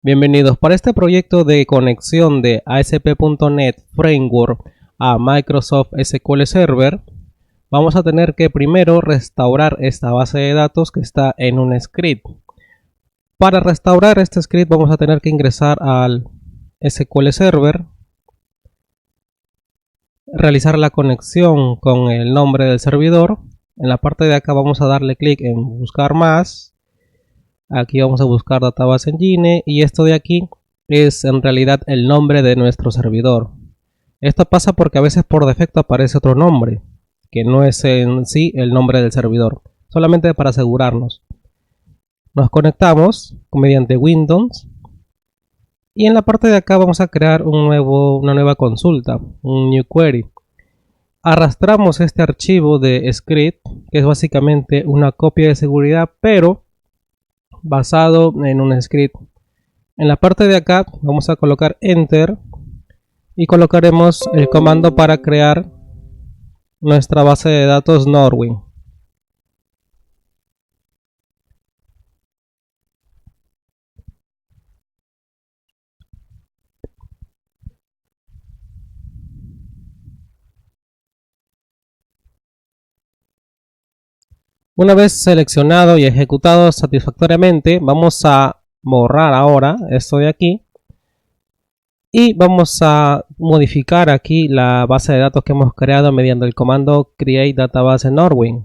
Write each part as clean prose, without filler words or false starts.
Bienvenidos para este proyecto de conexión de ASP.NET Framework a Microsoft SQL Server. Vamos a tener que primero restaurar esta base de datos que está en un script. Para restaurar este script vamos a tener que ingresar al SQL Server, realizar la conexión con el nombre del servidor. En la parte de acá vamos a darle clic en buscar más. Aquí vamos a buscar Database Engine y esto de aquí es en realidad el nombre de nuestro servidor. Esto pasa porque a veces por defecto aparece otro nombre, que no es en sí el nombre del servidor, solamente para asegurarnos. Nos conectamos mediante Windows y en la parte de acá vamos a crear una nueva consulta, un new query. Arrastramos este archivo de script, que es básicamente una copia de seguridad, pero basado en un script. En la parte de acá vamos a colocar Enter y colocaremos el comando para crear nuestra base de datos Norwin. Una vez seleccionado y ejecutado satisfactoriamente, vamos a borrar ahora esto de aquí y vamos a modificar aquí la base de datos que hemos creado mediante el comando create database Norwin.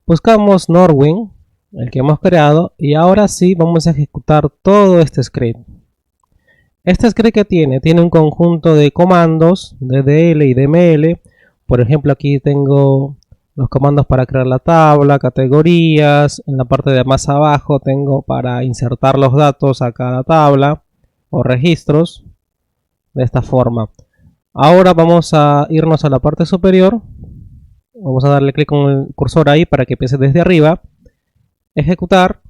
Buscamos Norwin, el que hemos creado, y ahora sí vamos a ejecutar todo este script. Este script que tiene un conjunto de comandos DDL y DML. Por ejemplo, aquí tengo los comandos para crear la tabla, categorías. En la parte de más abajo tengo para insertar los datos a cada tabla o registros. De esta forma. Ahora vamos a irnos a la parte superior. Vamos a darle clic con el cursor ahí para que empiece desde arriba. Ejecutar.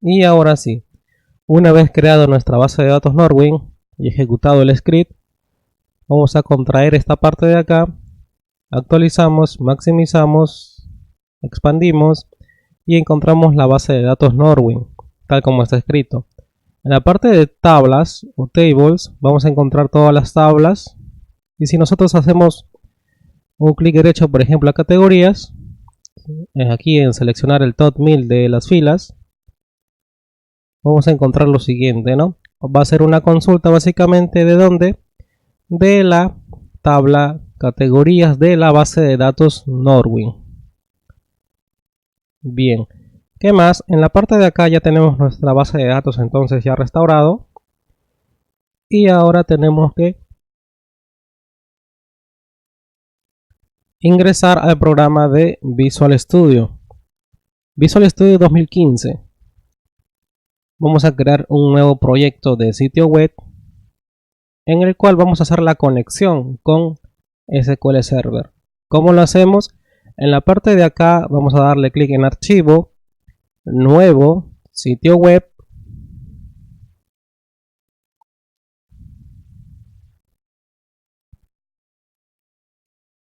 Y ahora sí. Una vez creado nuestra base de datos Norwin y ejecutado el script, vamos a contraer esta parte de acá, actualizamos, maximizamos, expandimos y encontramos la base de datos Norwin, tal como está escrito. En la parte de tablas o tables vamos a encontrar todas las tablas y si nosotros hacemos un clic derecho, por ejemplo, a categorías, aquí en seleccionar el top 1000 de las filas, vamos a encontrar lo siguiente, ¿no? Va a ser una consulta básicamente de dónde, de la tabla categorías de la base de datos Norwin. Bien, ¿qué más? En la parte de acá ya tenemos nuestra base de datos entonces ya restaurado y ahora tenemos que ingresar al programa de Visual Studio. Visual Studio 2015. Vamos a crear un nuevo proyecto de sitio web en el cual vamos a hacer la conexión con SQL Server. ¿Cómo lo hacemos? En la parte de acá vamos a darle clic en archivo, nuevo, sitio web.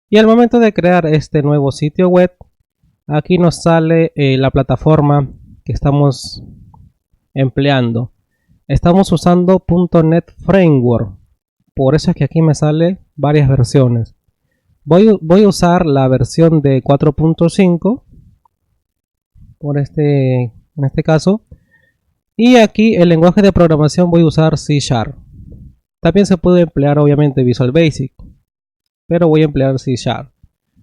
Y al momento de crear este nuevo sitio web, aquí nos sale la plataforma que estamos empleando. Estamos usando .NET Framework. Por eso es que aquí me sale varias versiones. Voy a usar la versión de 4.5 en este caso. Y aquí el lenguaje de programación voy a usar C#. También se puede emplear obviamente Visual Basic, pero voy a emplear C#.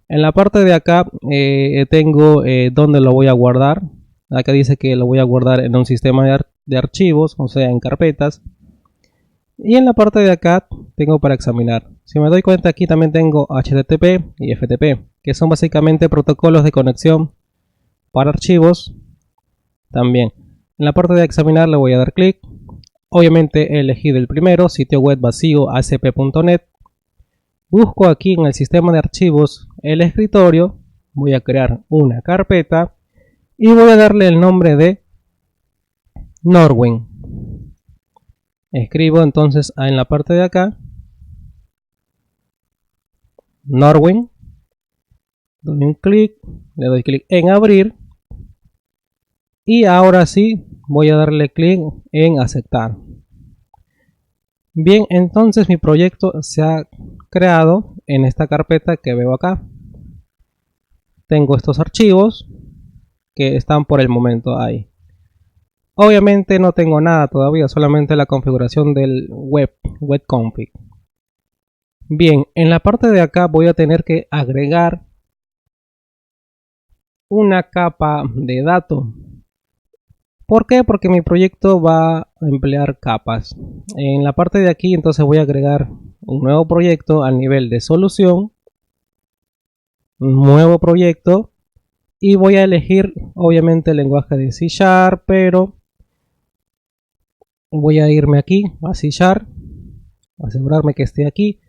En la parte de acá tengo donde lo voy a guardar. Acá dice que lo voy a guardar en un sistema de archivos, o sea, en carpetas. Y en la parte de acá tengo para examinar. Si me doy cuenta, aquí también tengo HTTP y FTP, que son básicamente protocolos de conexión para archivos. También en la parte de examinar le voy a dar clic. Obviamente he elegido el primero, sitio web vacío ASP.NET. Busco aquí en el sistema de archivos el escritorio. Voy a crear una carpeta y voy a darle el nombre de Norwin. Escribo entonces en la parte de acá Norwin, doy un clic, le doy clic en abrir Y ahora sí voy a darle clic en aceptar. Bien, entonces mi proyecto se ha creado en esta carpeta que veo acá. Tengo estos archivos que están por el momento ahí. Obviamente no tengo nada todavía, solamente la configuración del webconfig. Bien, en la parte de acá voy a tener que agregar una capa de datos. ¿Por qué? Porque mi proyecto va a emplear capas. En la parte de aquí entonces voy a agregar un nuevo proyecto al nivel de solución, un nuevo proyecto, y voy a elegir obviamente el lenguaje de C#, pero voy a irme aquí a C#, asegurarme que esté aquí,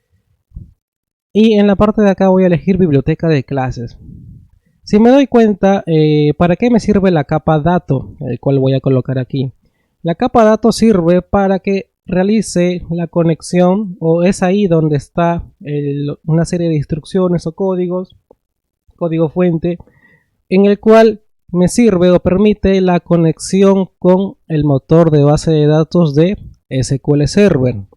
y en la parte de acá voy a elegir biblioteca de clases. Si me doy cuenta, ¿para qué me sirve la capa dato? El cual voy a colocar aquí. La capa dato sirve para que realice la conexión, o es ahí donde está una serie de instrucciones o códigos, código fuente, en el cual me sirve o permite la conexión con el motor de base de datos de SQL Server.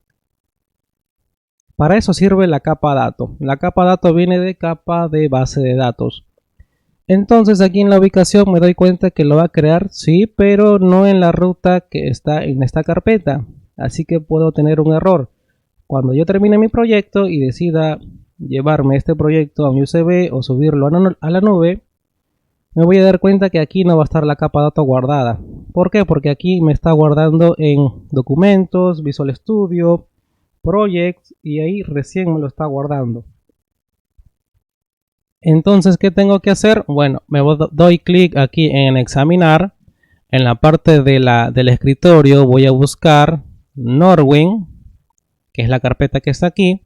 Para eso sirve la capa dato. La capa dato viene de capa de base de datos. Entonces aquí en la ubicación me doy cuenta que lo va a crear, sí, pero no en la ruta que está en esta carpeta. Así que puedo tener un error. Cuando yo termine mi proyecto y decida llevarme este proyecto a un USB o subirlo a la nube, me voy a dar cuenta que aquí no va a estar la capa dato guardada. ¿Por qué? Porque aquí me está guardando en documentos, Visual Studio, Projects, y ahí recién me lo está guardando. Entonces, ¿qué tengo que hacer? Bueno, me doy clic aquí en examinar. En la parte del escritorio voy a buscar Norwin, que es la carpeta que está aquí.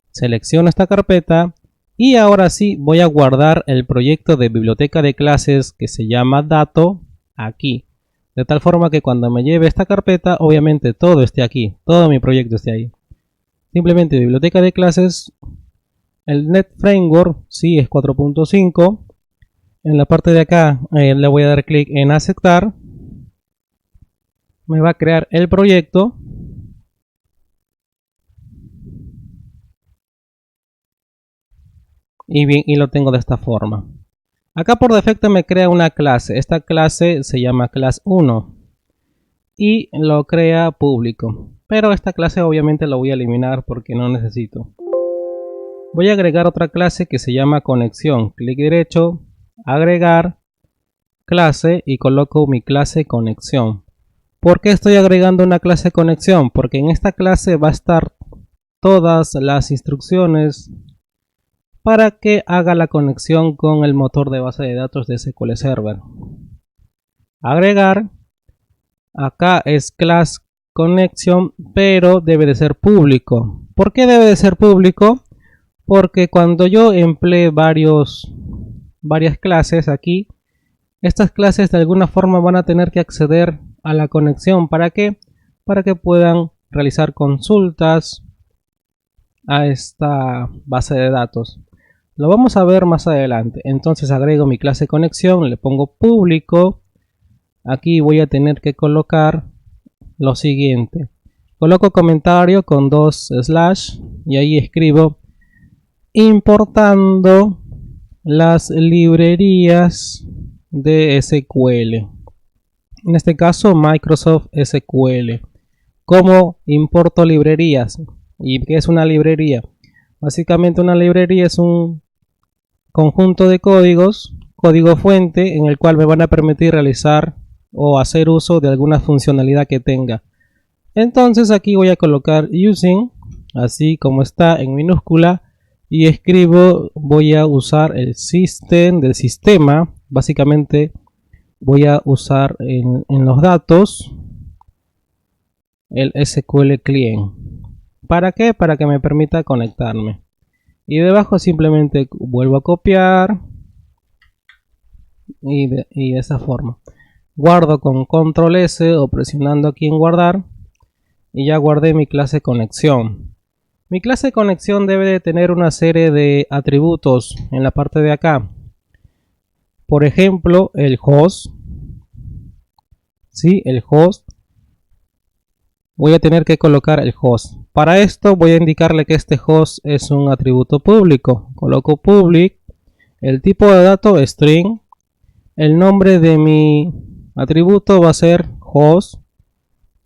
Selecciono esta carpeta y ahora sí voy a guardar el proyecto de biblioteca de clases que se llama dato aquí. De tal forma que cuando me lleve esta carpeta, obviamente todo esté aquí, todo mi proyecto esté ahí. Simplemente biblioteca de clases. El Net Framework sí es 4.5. En la parte de acá le voy a dar clic en aceptar. Me va a crear el proyecto. Y bien, y lo tengo de esta forma. Acá por defecto me crea una clase. Esta clase se llama class 1. Y lo crea público. Pero esta clase obviamente la voy a eliminar porque no necesito. Voy a agregar otra clase que se llama conexión. Clic derecho, agregar clase y coloco mi clase conexión. ¿Por qué estoy agregando una clase conexión? Porque en esta clase va a estar todas las instrucciones para que haga la conexión con el motor de base de datos de SQL Server. Agregar. Acá es class connection, pero debe de ser público. ¿Por qué debe de ser público? Porque cuando yo emplee varias clases aquí, estas clases de alguna forma van a tener que acceder a la conexión. ¿Para qué? Para que puedan realizar consultas a esta base de datos. Lo vamos a ver más adelante. Entonces agrego mi clase conexión, le pongo público. Aquí voy a tener que colocar lo siguiente. Coloco comentario con 2 slash y ahí escribo importando las librerías de SQL. En este caso Microsoft SQL. ¿Cómo importo librerías? ¿Y qué es una librería? Básicamente una librería es un conjunto de códigos, código fuente, en el cual me van a permitir realizar o hacer uso de alguna funcionalidad que tenga. Entonces aquí voy a colocar using, así como está en minúscula, y escribo, voy a usar el system del sistema. Básicamente voy a usar en los datos el SQL client. ¿Para qué? Para que me permita conectarme. Y debajo simplemente vuelvo a copiar y de esa forma. Guardo con control S o presionando aquí en guardar y ya guardé mi clase conexión. Mi clase de conexión debe de tener una serie de atributos en la parte de acá. Por ejemplo, el host, ¿sí? El host. Voy a tener que colocar el host. Para esto voy a indicarle que este host es un atributo público. Coloco public, el tipo de dato string, el nombre de mi atributo va a ser host.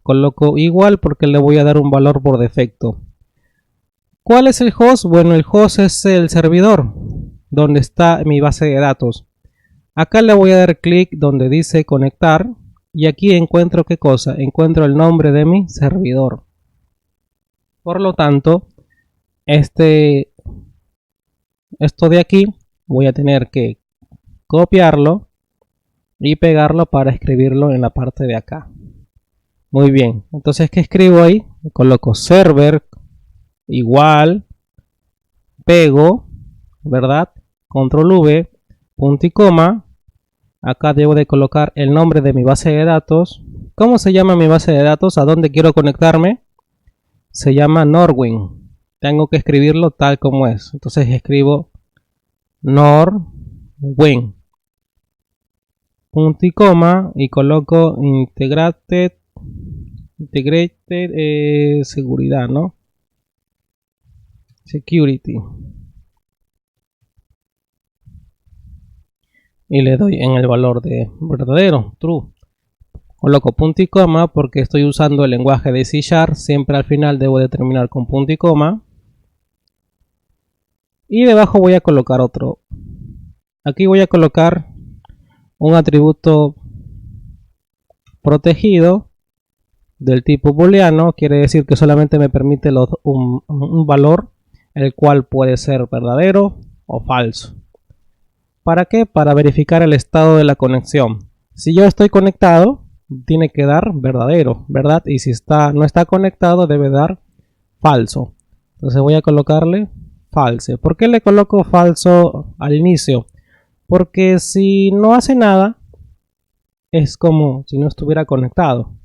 Coloco igual porque le voy a dar un valor por defecto. ¿Cuál es el host? Bueno, el host es el servidor donde está mi base de datos. Acá le voy a dar clic donde dice conectar. Y aquí encuentro ¿qué cosa? Encuentro el nombre de mi servidor. Por lo tanto, esto de aquí voy a tener que copiarlo y pegarlo para escribirlo en la parte de acá. Muy bien, entonces ¿qué escribo ahí? Coloco server igual, pego, ¿verdad? Control V, punto y coma. Acá debo de colocar el nombre de mi base de datos. ¿Cómo se llama mi base de datos? ¿A dónde quiero conectarme? Se llama Norwin. Tengo que escribirlo tal como es. Entonces escribo Norwin. Punto y coma. Y coloco integrated seguridad, ¿no? Security. Y le doy en el valor de verdadero, true. Coloco punto y coma porque estoy usando el lenguaje de C#. Siempre al final debo de terminar con punto y coma. Y debajo voy a colocar otro. Aquí voy a colocar un atributo protegido del tipo booleano. Quiere decir que solamente me permite un valor, el cual puede ser verdadero o falso. ¿Para qué? Para verificar el estado de la conexión. Si yo estoy conectado, tiene que dar verdadero, ¿verdad? Y si no está conectado, debe dar falso. Entonces voy a colocarle false. ¿Por qué le coloco falso al inicio? Porque si no hace nada, es como si no estuviera conectado.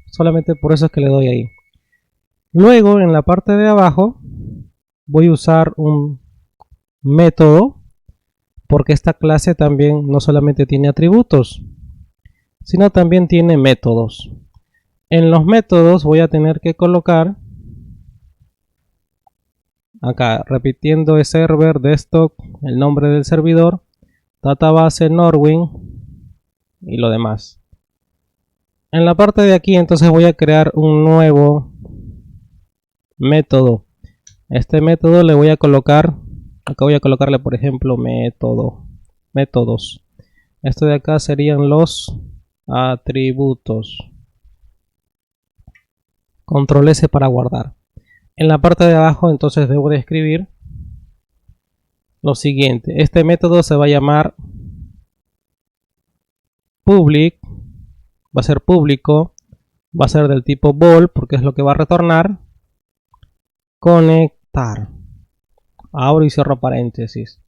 Solamente por eso es que le doy ahí. Luego, en la parte de abajo, voy a usar un método. Porque esta clase también no solamente tiene atributos, sino también tiene métodos. En los métodos voy a tener que colocar acá, repitiendo el server, desktop, el nombre del servidor, database Norwin y lo demás. En la parte de aquí entonces voy a crear un nuevo método. Este método le voy a colocar, acá voy a colocarle por ejemplo métodos. Esto de acá serían los atributos. Control S para guardar. En la parte de abajo entonces debo de escribir lo siguiente. Este método se va a llamar public, va a ser público, va a ser del tipo bool porque es lo que va a retornar. Conectar. Abro y cierro paréntesis.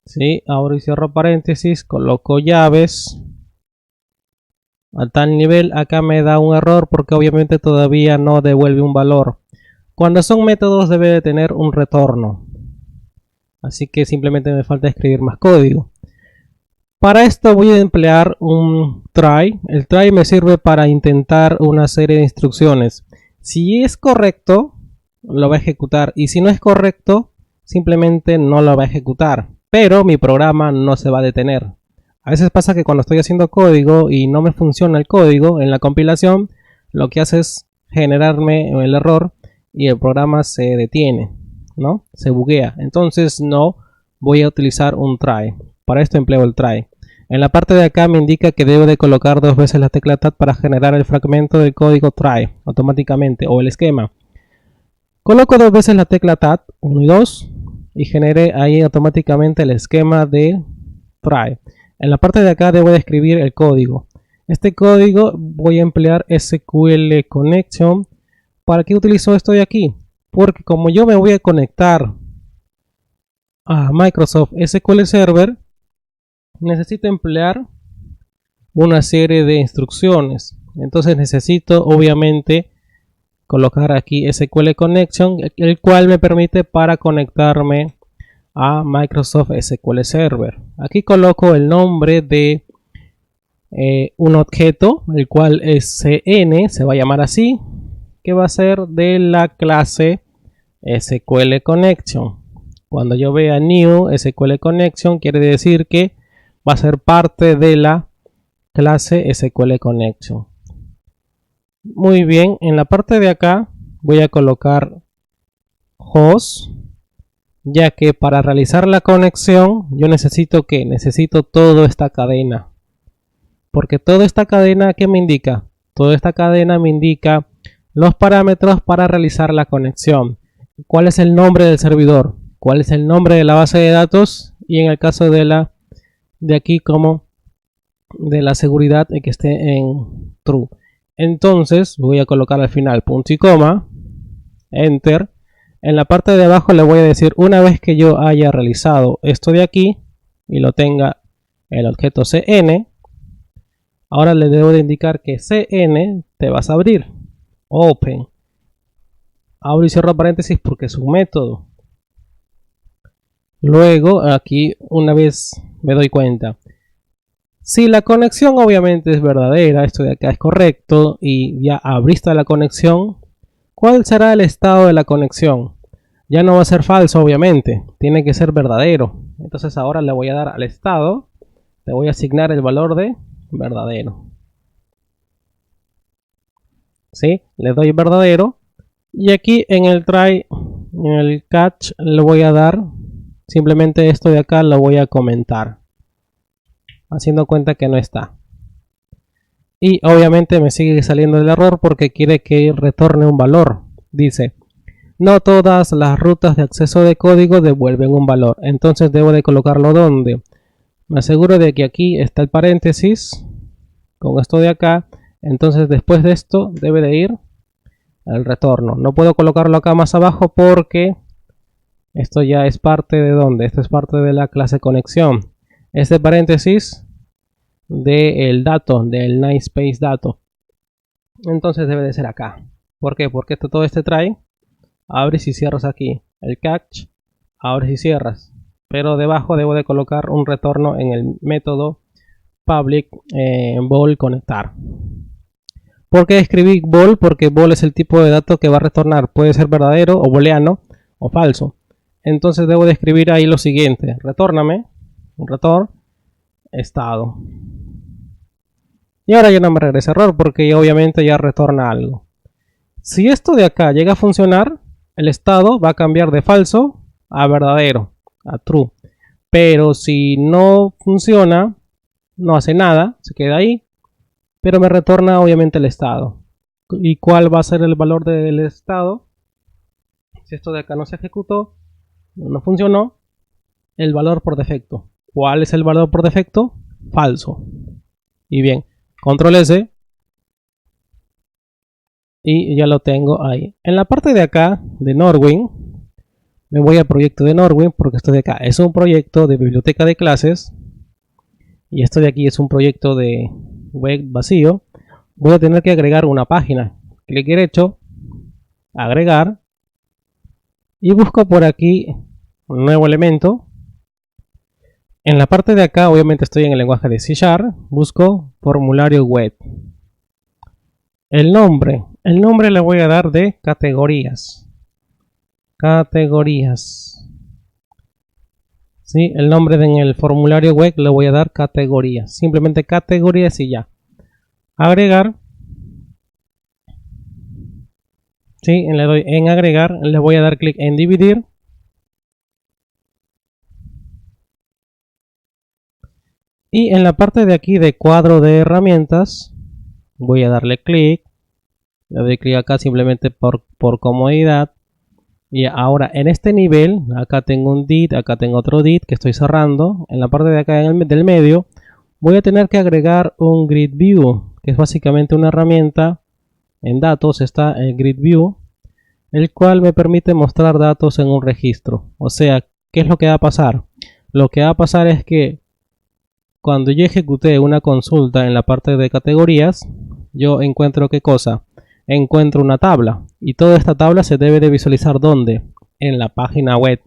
¿Sí? Abro y cierro paréntesis, coloco llaves. A tal nivel acá me da un error porque obviamente todavía no devuelve un valor. Cuando son métodos debe de tener un retorno. Así que simplemente me falta escribir más código. Para esto voy a emplear un try. El try me sirve para intentar una serie de instrucciones. Si es correcto, lo va a ejecutar. Y si no es correcto, simplemente no lo va a ejecutar. Pero mi programa no se va a detener. A veces pasa que cuando estoy haciendo código y no me funciona el código en la compilación, lo que hace es generarme el error y el programa se detiene, ¿no? Se buguea. Entonces no voy a utilizar un try. Para esto empleo el try. En la parte de acá me indica que debo de colocar 2 veces la tecla Tab para generar el fragmento del código try automáticamente o el esquema. Coloco 2 veces la tecla Tab, 1 y 2, y generé ahí automáticamente el esquema de try. En la parte de acá debo de escribir el código. Este código voy a emplear SQL Connection. ¿Para qué utilizo esto de aquí? Porque como yo me voy a conectar a Microsoft SQL Server, necesito emplear una serie de instrucciones. Entonces necesito obviamente colocar aquí SQL Connection, el cual me permite para conectarme a Microsoft SQL Server. Aquí coloco el nombre de un objeto, el cual es CN, se va a llamar así, que va a ser de la clase SQL Connection. Cuando yo vea New SQL Connection, quiere decir que va a ser parte de la clase SQL Connection. Muy bien, en la parte de acá voy a colocar host, ya que para realizar la conexión yo necesito toda esta cadena. Porque toda esta cadena, ¿qué me indica? Toda esta cadena me indica los parámetros para realizar la conexión. ¿Cuál es el nombre del servidor? ¿Cuál es el nombre de la base de datos? Y en el caso de aquí, como de la seguridad, que esté en true. Entonces voy a colocar al final punto y coma, enter. En la parte de abajo le voy a decir, una vez que yo haya realizado esto de aquí y lo tenga el objeto CN, ahora le debo de indicar que CN te vas a abrir, open, abro y cierro paréntesis porque es un método. Luego aquí, una vez me doy cuenta, si la conexión obviamente es verdadera, esto de acá es correcto y ya abriste la conexión, ¿cuál será el estado de la conexión? Ya no va a ser falso, obviamente, tiene que ser verdadero. Entonces ahora le voy a dar al estado, le voy a asignar el valor de verdadero. ¿Sí? Le doy verdadero y aquí en el try, en el catch, le voy a dar simplemente esto de acá, lo voy a comentar, haciendo cuenta que no está. Y obviamente me sigue saliendo el error porque quiere que retorne un valor. Dice, no todas las rutas de acceso de código devuelven un valor. Entonces debo de colocarlo donde. Me aseguro de que aquí está el paréntesis con esto de acá. Entonces después de esto debe de ir el retorno. No puedo colocarlo acá más abajo porque esto ya es parte de donde. Esto es parte de la clase conexión. Este paréntesis del dato, del namespace dato. Entonces debe de ser acá. ¿Por qué? Porque todo este try abres y cierras aquí. El catch, abres y cierras. Pero debajo debo de colocar un retorno en el método public bool conectar. ¿Por qué escribí bool? Porque bool es el tipo de dato que va a retornar. Puede ser verdadero o booleano o falso. Entonces debo de escribir ahí lo siguiente. Retórname, un retorn, estado. Y ahora ya no me regresa error porque obviamente ya retorna algo. Si esto de acá llega a funcionar, el estado va a cambiar de falso a verdadero, a true. Pero si no funciona, no hace nada, se queda ahí, pero me retorna obviamente el estado. ¿Y cuál va a ser el valor del estado? Si esto de acá no se ejecutó, no funcionó, el valor por defecto. ¿Cuál es el valor por defecto? Falso. Y bien, control S. Y ya lo tengo ahí. En la parte de acá de Norwin, me voy al proyecto de Norwin porque esto de acá es un proyecto de biblioteca de clases y esto de aquí es un proyecto de web vacío. Voy a tener que agregar una página. Clic derecho, agregar y busco por aquí un nuevo elemento. En la parte de acá obviamente estoy en el lenguaje de C#, busco formulario web. El nombre le voy a dar de categorías. Categorías. ¿Sí? El nombre en el formulario web le voy a dar categorías. Simplemente categorías y ya. Agregar. ¿Sí? Le doy en agregar. Le voy a dar clic en dividir. Y en la parte de aquí de cuadro de herramientas, voy a darle clic. Le doy clic acá simplemente por comodidad. Y ahora en este nivel, acá tengo un div, acá tengo otro div que estoy cerrando. En la parte de acá del medio, voy a tener que agregar un grid view, que es básicamente una herramienta. En datos está el grid view, el cual me permite mostrar datos en un registro. O sea, ¿qué es lo que va a pasar? Lo que va a pasar es que cuando yo ejecute una consulta en la parte de categorías, yo encuentro ¿qué cosa? Encuentro una tabla y toda esta tabla se debe de visualizar ¿dónde? En la página web.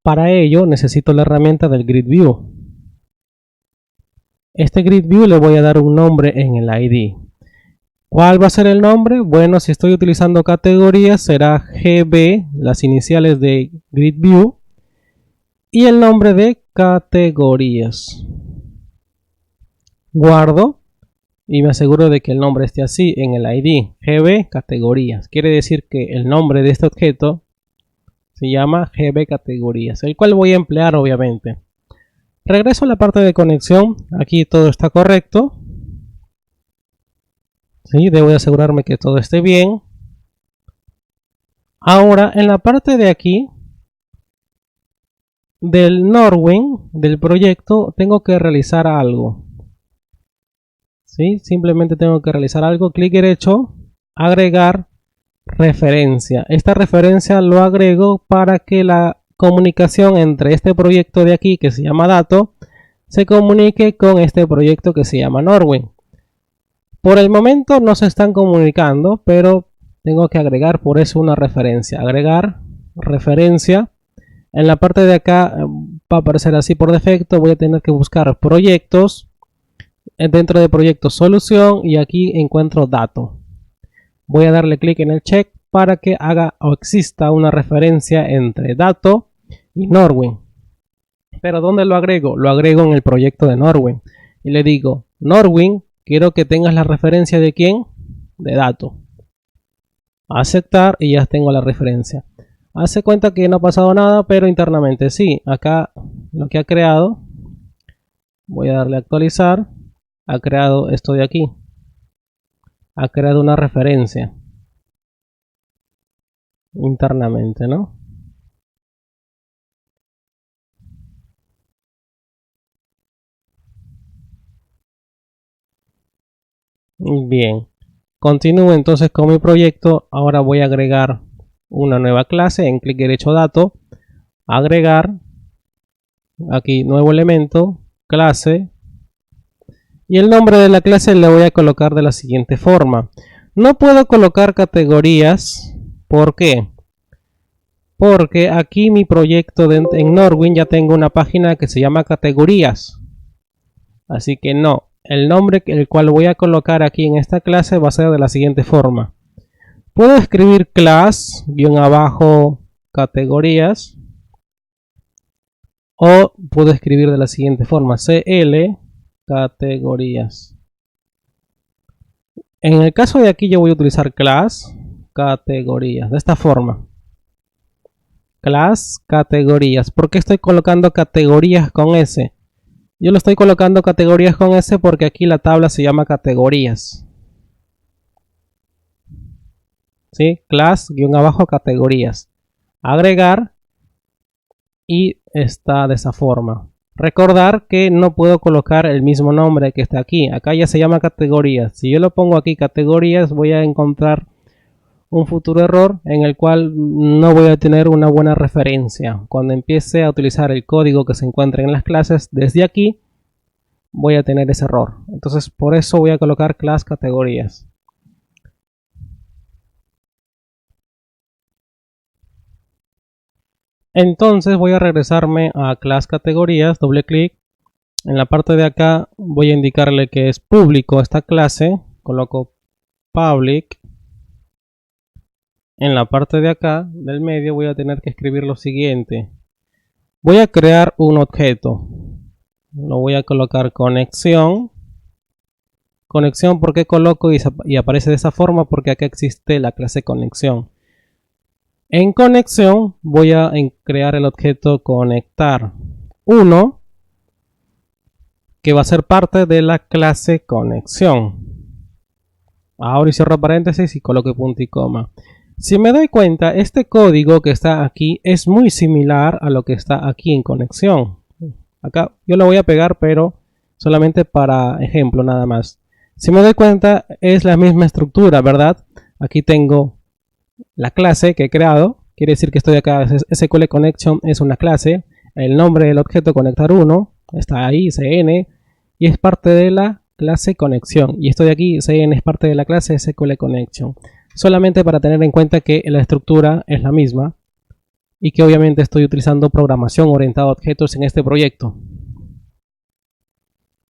Para ello necesito la herramienta del grid view. Este grid view le voy a dar un nombre en el ID. ¿Cuál va a ser el nombre? Bueno, si estoy utilizando categorías será GB, las iniciales de grid view, y el nombre de categorías. Guardo y me aseguro de que el nombre esté así en el ID, GB categorías. Quiere decir que el nombre de este objeto se llama GB categorías, el cual voy a emplear obviamente. Regreso a la parte de conexión, aquí todo está correcto. ¿Sí? Debo de asegurarme que todo esté bien. Ahora en la parte de aquí del Norwin, del proyecto, tengo que realizar algo. ¿Sí? Simplemente tengo que realizar algo, clic derecho, agregar referencia. Esta referencia lo agrego para que la comunicación entre este proyecto de aquí, que se llama Dato, se comunique con este proyecto que se llama Norwin. Por el momento no se están comunicando, pero tengo que agregar por eso una referencia. Agregar referencia. En la parte de acá va a aparecer así por defecto. Voy a tener que buscar proyectos. Dentro de proyectos solución y aquí encuentro dato. Voy a darle clic en el check para que haga o exista una referencia entre dato y Norwin. Pero ¿dónde lo agrego? Lo agrego en el proyecto de Norwin. Y le digo, Norwin, quiero que tengas la referencia de quién? De dato. Aceptar y ya tengo la referencia. Hace cuenta que no ha pasado nada, pero internamente sí. Acá lo que ha creado, voy a darle a actualizar, ha creado esto de aquí. Ha creado una referencia internamente, ¿no? Bien. Continúo entonces con mi proyecto. Ahora voy a agregar una nueva clase en clic derecho dato, agregar, aquí nuevo elemento, clase, y el nombre de la clase le voy a colocar de la siguiente forma. No puedo colocar categorías, ¿por qué? Porque aquí mi proyecto en Norwin ya tengo una página que se llama categorías, así que no. El nombre el cual voy a colocar aquí en esta clase va a ser de la siguiente forma. Puedo escribir class, guión abajo, categorías. O puedo escribir de la siguiente forma. CL, categorías. En el caso de aquí yo voy a utilizar class, categorías. De esta forma. Class, categorías. ¿Por qué estoy colocando categorías con S? Yo lo estoy colocando categorías con S porque aquí la tabla se llama categorías. ¿Sí? Class, guión abajo, categorías. Agregar y está de esa forma. Recordar que no puedo colocar el mismo nombre que está aquí. Acá ya se llama categorías. Si yo lo pongo aquí categorías, voy a encontrar un futuro error en el cual no voy a tener una buena referencia. Cuando empiece a utilizar el código que se encuentra en las clases desde aquí, voy a tener ese error. Entonces por eso voy a colocar class categorías. Entonces voy a regresarme a class categorías, doble clic. En la parte de acá voy a indicarle que es público esta clase. Coloco public. En la parte de acá del medio voy a tener que escribir lo siguiente. Voy a crear un objeto. Lo voy a colocar conexión. Conexión, ¿por qué coloco y aparece de esa forma? Porque acá existe la clase conexión. En conexión voy a crear el objeto conectar 1, que va a ser parte de la clase conexión. Ahora cierro paréntesis y coloco punto y coma. Si me doy cuenta, este código que está aquí es muy similar a lo que está aquí en conexión. Acá yo lo voy a pegar, pero solamente para ejemplo nada más. Si me doy cuenta, es la misma estructura, ¿verdad? Aquí tengo la clase que he creado. Quiere decir que estoy acá, SQL Connection es una clase. El nombre del objeto conectar 1 está ahí, CN, y es parte de la clase conexión. Y esto de aquí, CN, es parte de la clase SQL Connection. Solamente para tener en cuenta que la estructura es la misma y que obviamente estoy utilizando programación orientada a objetos en este proyecto.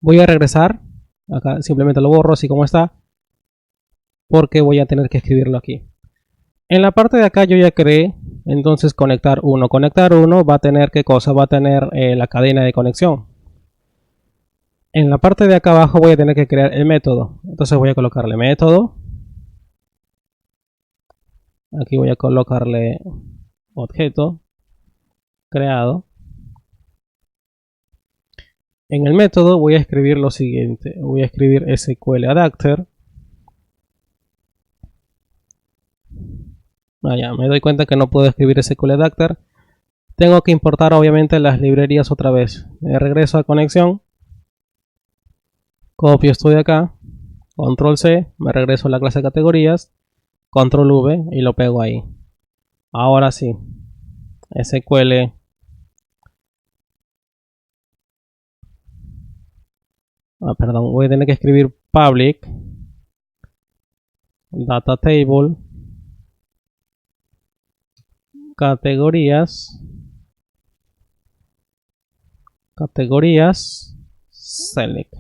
Voy a regresar. Acá simplemente lo borro así como está, porque voy a tener que escribirlo aquí. En la parte de acá yo ya creé, entonces conectar uno. Conectar uno va a tener, ¿qué cosa? Va a tener la cadena de conexión. En la parte de acá abajo voy a tener que crear el método. Entonces voy a colocarle método. Aquí voy a colocarle objeto creado. En el método voy a escribir lo siguiente. Voy a escribir SQL adapter. Ya, me doy cuenta que no puedo escribir SQL adapter. Tengo que importar obviamente las librerías otra vez. Me regreso a conexión. Copio esto de acá. Control C. Me regreso a la clase de categorías. Control V y lo pego ahí. Ahora sí. SQL. Perdón. Voy a tener que escribir public. Data table. Categorías. Categorías. Select.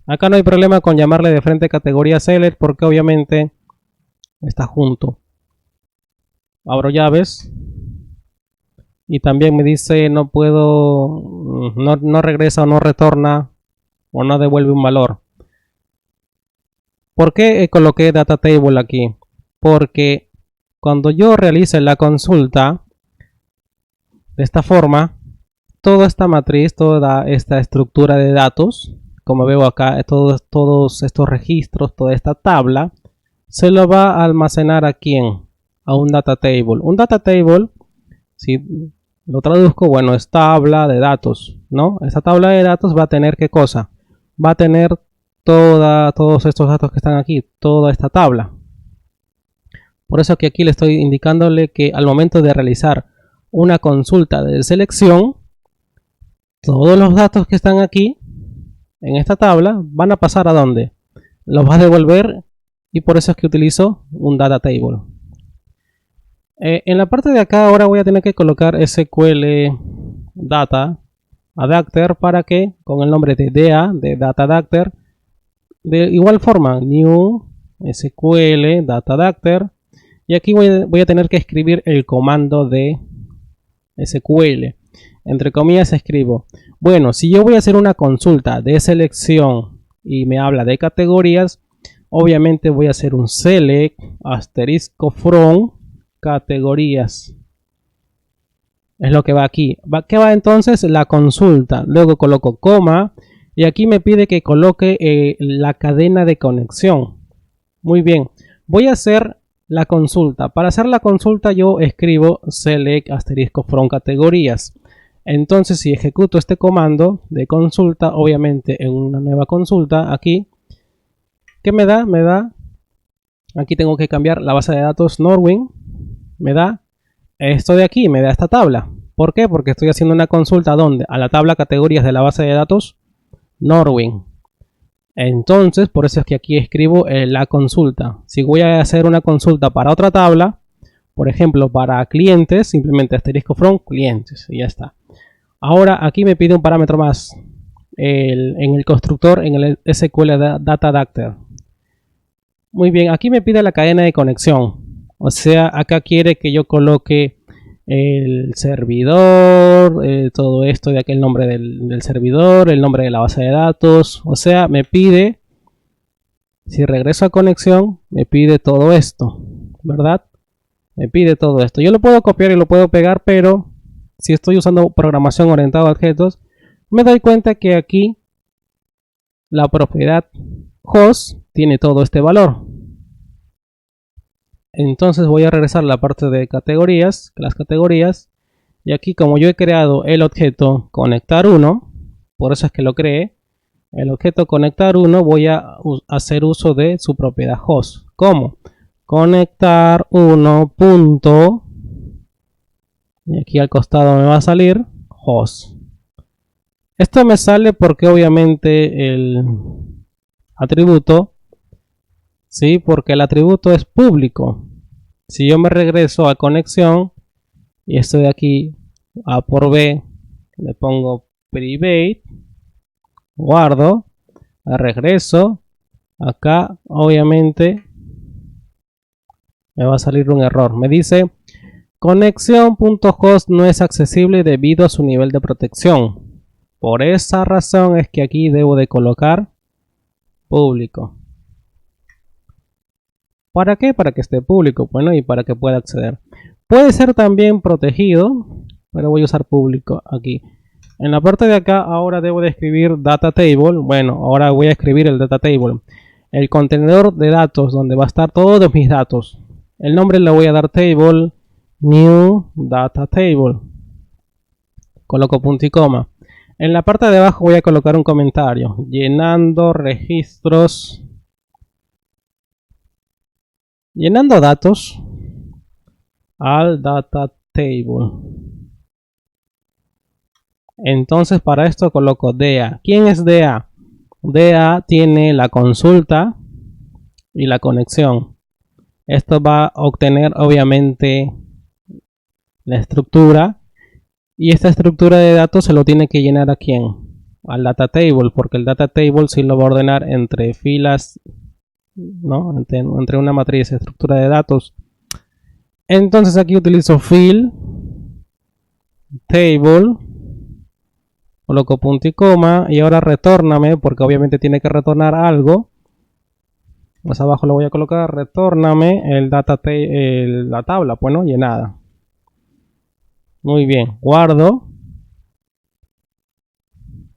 Acá no hay problema con llamarle de frente categoría select porque obviamente está junto. Abro llaves. Y también me dice no puedo, no regresa o no retorna o no devuelve un valor. ¿Por qué coloqué data table aquí? Porque cuando yo realice la consulta de esta forma, toda esta matriz, toda esta estructura de datos, como veo acá, todos estos registros, toda esta tabla, se lo va a almacenar a quién? A un data table. Un data table, si lo traduzco, bueno, es tabla de datos, ¿no? Esta tabla de datos va a tener ¿qué cosa? Va a tener todos estos datos que están aquí, toda esta tabla. Por eso que aquí le estoy indicándole que al momento de realizar una consulta de selección, todos los datos que están aquí en esta tabla van a pasar ¿a dónde? Los va a devolver y por eso es que utilizo un data table. En la parte de acá ahora voy a tener que colocar SQL data adapter para que con el nombre de DA, de data adapter, de igual forma new SQL data adapter, y aquí voy a tener que escribir el comando de SQL. Entre comillas escribo, bueno, si yo voy a hacer una consulta de selección y me habla de categorías, obviamente voy a hacer un select asterisco from categorías. Es lo que va aquí. ¿Qué va entonces? La consulta. Luego coloco coma y aquí me pide que coloque la cadena de conexión. Muy bien. Voy a hacer la consulta. Para hacer la consulta yo escribo select asterisco from categorías. Entonces si ejecuto este comando de consulta, obviamente en una nueva consulta aquí, ¿qué me da? Me da, aquí tengo que cambiar la base de datos Norwin, me da esto de aquí, me da esta tabla. ¿Por qué? Porque estoy haciendo una consulta ¿dónde? A la tabla categorías de la base de datos Norwin. Entonces, por eso es que aquí escribo la consulta. Si voy a hacer una consulta para otra tabla, por ejemplo, para clientes, simplemente asterisco from clientes y ya está. Ahora aquí me pide un parámetro más en el constructor, en el SQL Data Adapter. Muy bien, aquí me pide la cadena de conexión. O sea, acá quiere que yo coloque el servidor, todo esto de aquí, el nombre del servidor, el nombre de la base de datos. O sea, me pide, si regreso a conexión, me pide todo esto, ¿verdad? Me pide todo esto. Yo lo puedo copiar y lo puedo pegar, pero si estoy usando programación orientada a objetos, me doy cuenta que aquí la propiedad host tiene todo este valor. Entonces voy a regresar a la parte de categorías, las categorías, y aquí como yo he creado el objeto conectar 1, por eso es que lo creé, el objeto conectar 1 voy a hacer uso de su propiedad host. ¿Cómo? Conectar 1 punto, y aquí al costado me va a salir host. Esto me sale porque obviamente el atributo, ¿sí? Porque el atributo es público. Si yo me regreso a conexión y estoy aquí A por B, le pongo private, guardo, regreso. Acá obviamente me va a salir un error. Me dice conexión.host no es accesible debido a su nivel de protección. Por esa razón es que aquí debo de colocar público. ¿Para qué? Para que esté público, bueno, y para que pueda acceder. Puede ser también protegido, pero voy a usar público aquí. En la parte de acá ahora debo de escribir data table. Bueno, ahora voy a escribir el data table. El contenedor de datos donde va a estar todos mis datos. El nombre le voy a dar table, new data table. Coloco punto y coma. En la parte de abajo voy a colocar un comentario. Llenando registros. Llenando datos al data table. Entonces para esto coloco DA. ¿Quién es DA? DA tiene la consulta y la conexión. Esto va a obtener obviamente la estructura. Y esta estructura de datos se lo tiene que llenar a quién? Al data table, porque el data table sí lo va a ordenar entre filas, ¿no? Entre una matriz, estructura de datos. Entonces aquí utilizo fill, table, coloco punto y coma y ahora retórname, porque obviamente tiene que retornar algo. Más abajo lo voy a colocar, retórname la tabla, bueno, llenada. Muy bien, guardo.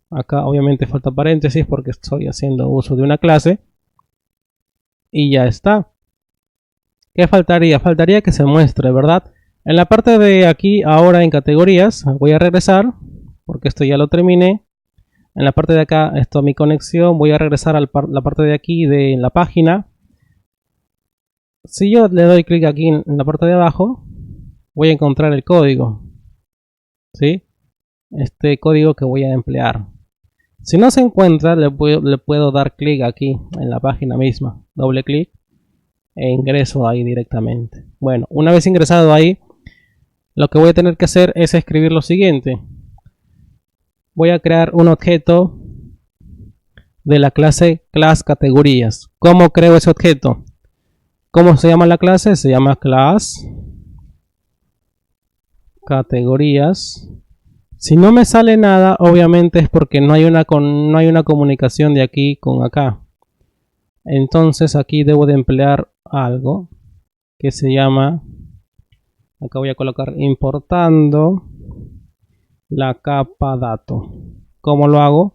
Acá obviamente falta paréntesis porque estoy haciendo uso de una clase. Y ya está. ¿Qué faltaría? Faltaría que se muestre, ¿verdad? En la parte de aquí, ahora en categorías, voy a regresar porque esto ya lo terminé. En la parte de acá, esto mi conexión, voy a regresar a la parte de aquí de la página. Si yo le doy clic aquí en la parte de abajo, voy a encontrar el código. ¿Sí? Este código que voy a emplear. Si no se encuentra, le puedo dar clic aquí en la página misma. Doble clic e ingreso ahí directamente. Bueno, una vez ingresado ahí, lo que voy a tener que hacer es escribir lo siguiente. Voy a crear un objeto de la clase class categorías. ¿Cómo creo ese objeto? ¿Cómo se llama la clase? Se llama class categorías. Si no me sale nada, obviamente es porque no hay una comunicación de aquí con acá. Entonces aquí debo de emplear algo que se llama, acá voy a colocar importando la capa dato. ¿Cómo lo hago?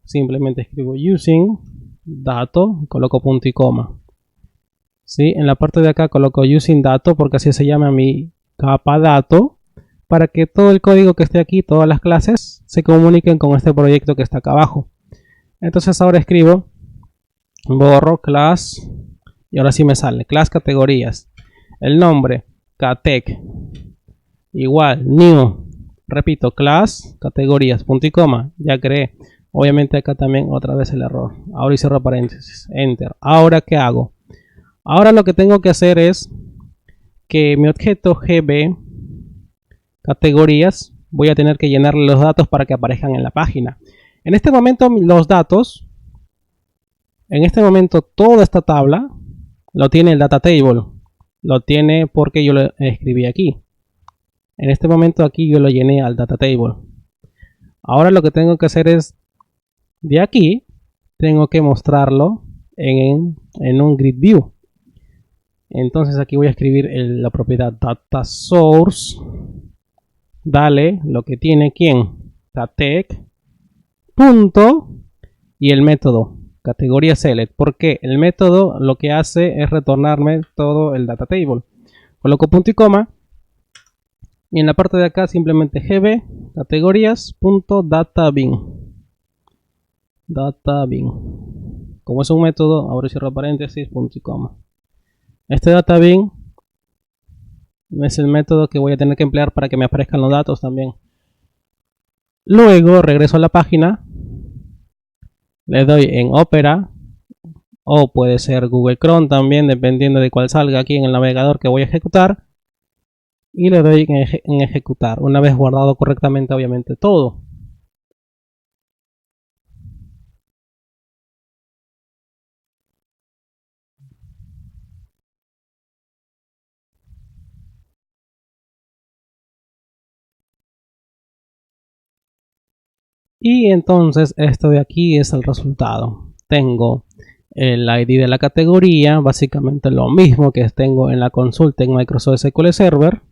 Simplemente escribo using dato, coloco punto y coma. ¿Sí? En la parte de acá coloco using dato porque así se llama mi capa dato, para que todo el código que esté aquí, todas las clases, se comuniquen con este proyecto que está acá abajo. Entonces ahora escribo, borro class, y ahora sí me sale, class categorías. El nombre, catec, igual, new, repito, class, categorías, punto y coma, ya creé. Obviamente acá también otra vez el error. Ahora y cierro paréntesis, enter. Ahora, ¿qué hago? Ahora lo que tengo que hacer es que mi objeto gb categorías, voy a tener que llenarle los datos para que aparezcan en la página. En este momento los datos, en este momento toda esta tabla lo tiene el data table, lo tiene porque yo lo escribí aquí. En este momento aquí yo lo llené al data table. Ahora lo que tengo que hacer es, de aquí, tengo que mostrarlo en un grid view. Entonces aquí voy a escribir la propiedad data source. Dale lo que tiene quién, catec, punto, y el método, categoría select, porque el método lo que hace es retornarme todo el data table. Coloco punto y coma, y en la parte de acá simplemente gb, categorías.databin. Databin. Como es un método, abro y cierro paréntesis, punto y coma. Este databin es el método que voy a tener que emplear para que me aparezcan los datos también. Luego regreso a la página, le doy en Opera, o puede ser Google Chrome también, dependiendo de cuál salga aquí en el navegador que voy a ejecutar, y le doy en ejecutar, una vez guardado correctamente obviamente todo. Y entonces esto de aquí es el resultado. Tengo el ID de la categoría, básicamente lo mismo que tengo en la consulta en Microsoft SQL Server.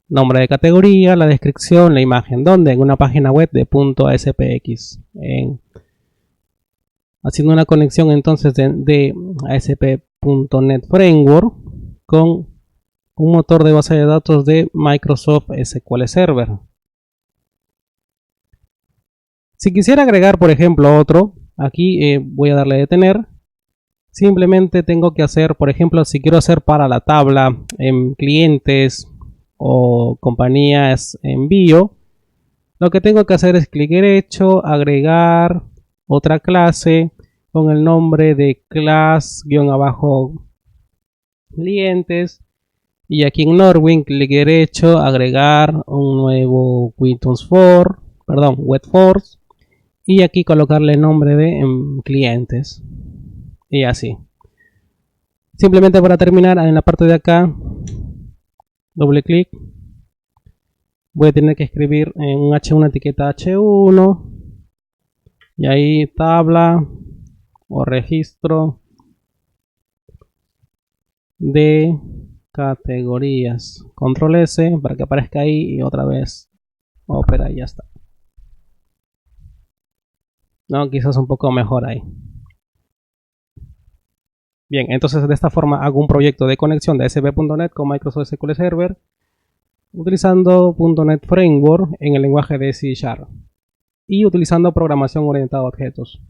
Nombre de categoría, la descripción, la imagen. ¿Dónde? En una página web de .aspx. Haciendo una conexión entonces de ASP.NET Framework con un motor de base de datos de Microsoft SQL Server. Si quisiera agregar, por ejemplo, otro, aquí voy a darle a detener. Simplemente tengo que hacer, por ejemplo, si quiero hacer para la tabla en clientes o compañías envío, lo que tengo que hacer es clic derecho, agregar otra clase con el nombre de class-clientes, y aquí en Norwin clic derecho, agregar un nuevo webforce, y aquí colocarle el nombre de clientes, y así. Simplemente para terminar, en la parte de acá, doble clic, voy a tener que escribir en un H1 etiqueta H1, y ahí tabla o registro de categorías. Control S para que aparezca ahí y otra vez Opera y ya está. No, quizás un poco mejor ahí. Bien, entonces de esta forma hago un proyecto de conexión de ASP.NET con Microsoft SQL Server utilizando .NET Framework en el lenguaje de C# y utilizando programación orientada a objetos.